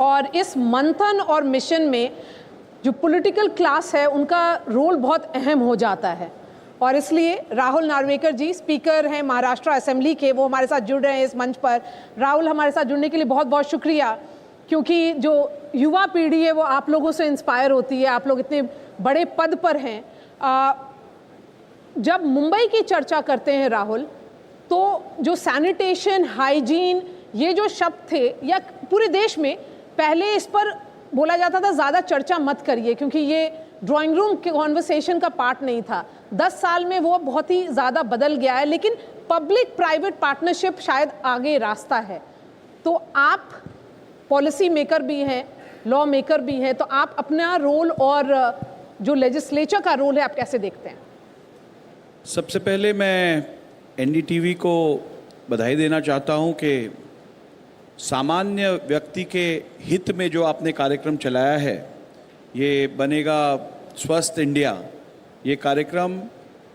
और इस मंथन और मिशन में जो पॉलिटिकल क्लास है उनका रोल बहुत अहम हो जाता है। और इसलिए राहुल नार्वेकर जी स्पीकर हैं महाराष्ट्र असेंबली के, वो हमारे साथ जुड़ रहे हैं इस मंच पर। राहुल, हमारे साथ जुड़ने के लिए बहुत बहुत शुक्रिया, क्योंकि जो युवा पीढ़ी है वो आप लोगों से इंस्पायर होती है। आप लोग इतने बड़े पद पर हैं। जब मुंबई की चर्चा करते हैं राहुल, तो जो सैनिटेशन, हाइजीन, ये जो शब्द थे, या पूरे देश में पहले इस पर बोला जाता था ज़्यादा चर्चा मत करिए, क्योंकि ये ड्राइंग रूम के कॉन्वर्सेशन का पार्ट नहीं था। 10 साल में वो बहुत ही ज़्यादा बदल गया है, लेकिन पब्लिक प्राइवेट पार्टनरशिप शायद आगे रास्ता है। तो आप पॉलिसी मेकर भी हैं, लॉ मेकर भी हैं, तो आप अपना रोल और जो लेजिस्लेचर का रोल है आप कैसे देखते हैं? सबसे पहले मैं एनडीटीवी को बधाई देना चाहता हूं कि सामान्य व्यक्ति के हित में जो आपने कार्यक्रम चलाया है, ये बनेगा स्वस्थ इंडिया। ये कार्यक्रम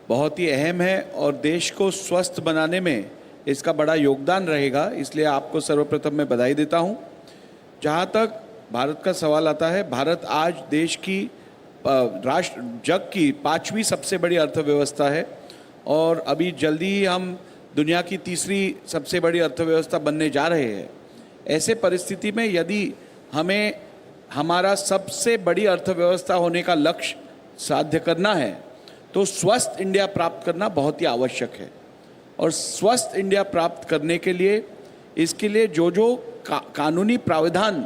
बहुत ही अहम है और देश को स्वस्थ बनाने में इसका बड़ा योगदान रहेगा, इसलिए आपको सर्वप्रथम मैं बधाई देता हूं। जहां तक भारत का सवाल आता है, भारत आज देश की जग की 5वीं सबसे बड़ी अर्थव्यवस्था है और अभी जल्दी ही हम दुनिया की 3री सबसे बड़ी अर्थव्यवस्था बनने जा रहे हैं। ऐसे परिस्थिति में यदि हमें हमारा सबसे बड़ी अर्थव्यवस्था होने का लक्ष्य साध्य करना है, तो स्वस्थ इंडिया प्राप्त करना बहुत ही आवश्यक है। और स्वस्थ इंडिया प्राप्त करने के लिए इसके लिए जो कानूनी प्रावधान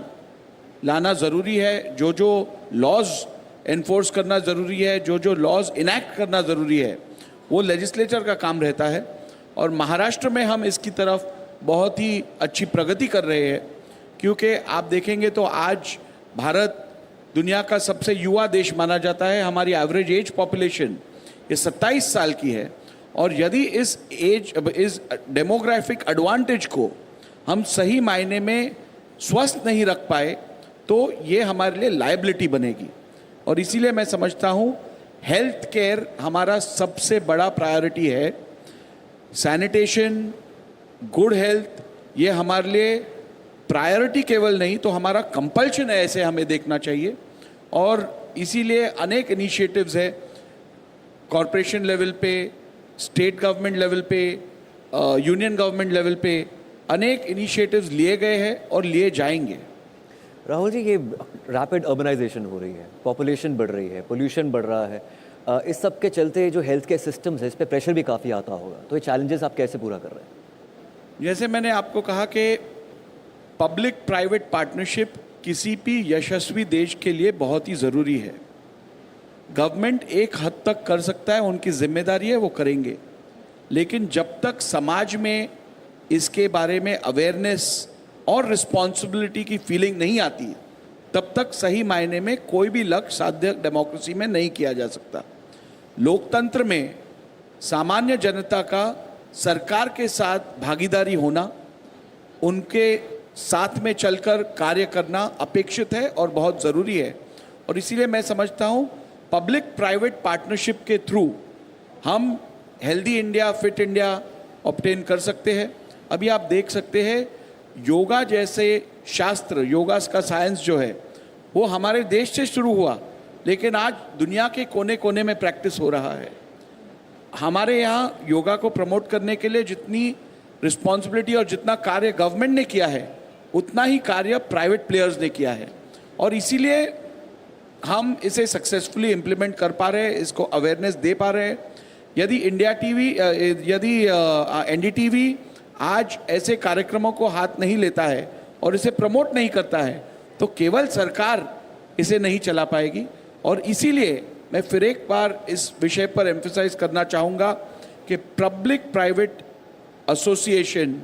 लाना ज़रूरी है, जो लॉज एनफोर्स करना ज़रूरी है, जो लॉज इनैक्ट करना ज़रूरी है, वो लेजिस्लेचर का काम रहता है। और महाराष्ट्र में हम इसकी तरफ बहुत ही अच्छी प्रगति कर रहे हैं, क्योंकि आप देखेंगे तो आज भारत दुनिया का सबसे युवा देश माना जाता है। हमारी एवरेज एज पॉपुलेशन ये 27 साल की है और यदि इस डेमोग्राफिक एडवांटेज को हम सही मायने में स्वस्थ नहीं रख पाए तो ये हमारे लिए लायबिलिटी बनेगी। और इसीलिए मैं समझता हूँ हेल्थ केयर हमारा सबसे बड़ा प्रायोरिटी है। सैनिटेशन, गुड हेल्थ, ये हमारे लिए प्रायोरिटी केवल नहीं तो हमारा कंपल्शन है, ऐसे हमें देखना चाहिए। और इसीलिए अनेक इनिशिएटिव्स है, कॉरपोरेशन लेवल पे, स्टेट गवर्नमेंट लेवल पे, यूनियन गवर्नमेंट लेवल पे अनेक इनिशिएटिव्स लिए गए हैं और लिए जाएंगे। राहुल जी, ये रैपिड अर्बनाइजेशन हो रही है, पॉपुलेशन बढ़ रही है, पोल्यूशन बढ़ रहा है, इस सब के चलते जो हेल्थ केयर सिस्टम्स है इस पे प्रेशर भी काफ़ी आता होगा, तो ये चैलेंजेस आप कैसे पूरा कर रहे हैं? जैसे मैंने आपको कहा कि पब्लिक प्राइवेट पार्टनरशिप किसी भी यशस्वी देश के लिए बहुत ही ज़रूरी है। गवर्नमेंट एक हद तक कर सकता है, उनकी जिम्मेदारी है, वो करेंगे, लेकिन जब तक समाज में इसके बारे में अवेयरनेस और रिस्पॉन्सिबिलिटी की फीलिंग नहीं आती, तब तक सही मायने में कोई भी लक्ष्य साध्य डेमोक्रेसी में नहीं किया जा सकता। लोकतंत्र में सामान्य जनता का सरकार के साथ भागीदारी होना, उनके साथ में चलकर कार्य करना अपेक्षित है और बहुत ज़रूरी है। और इसीलिए मैं समझता हूँ पब्लिक प्राइवेट पार्टनरशिप के थ्रू हम healthy India, fit India obtain कर सकते हैं। अभी आप देख सकते हैं योगा जैसे शास्त्र, योगा का साइंस जो है वो हमारे देश से शुरू हुआ, लेकिन आज दुनिया के कोने कोने में प्रैक्टिस हो रहा है। हमारे यहाँ योगा को प्रमोट करने के लिए जितनी रिस्पॉन्सिबिलिटी और जितना कार्य गवर्नमेंट ने किया है, उतना ही कार्य प्राइवेट प्लेयर्स ने किया है और इसीलिए हम इसे सक्सेसफुली इम्प्लीमेंट कर पा रहे हैं, इसको अवेयरनेस दे पा रहे हैं। यदि एनडीटीवी आज ऐसे कार्यक्रमों को हाथ नहीं लेता है और इसे प्रमोट नहीं करता है तो केवल सरकार इसे नहीं चला पाएगी। और इसीलिए मैं फिर एक बार इस विषय पर एम्फसाइज करना चाहूँगा कि public private association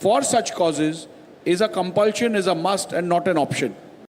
for such causes is a compulsion, is a must and not an option.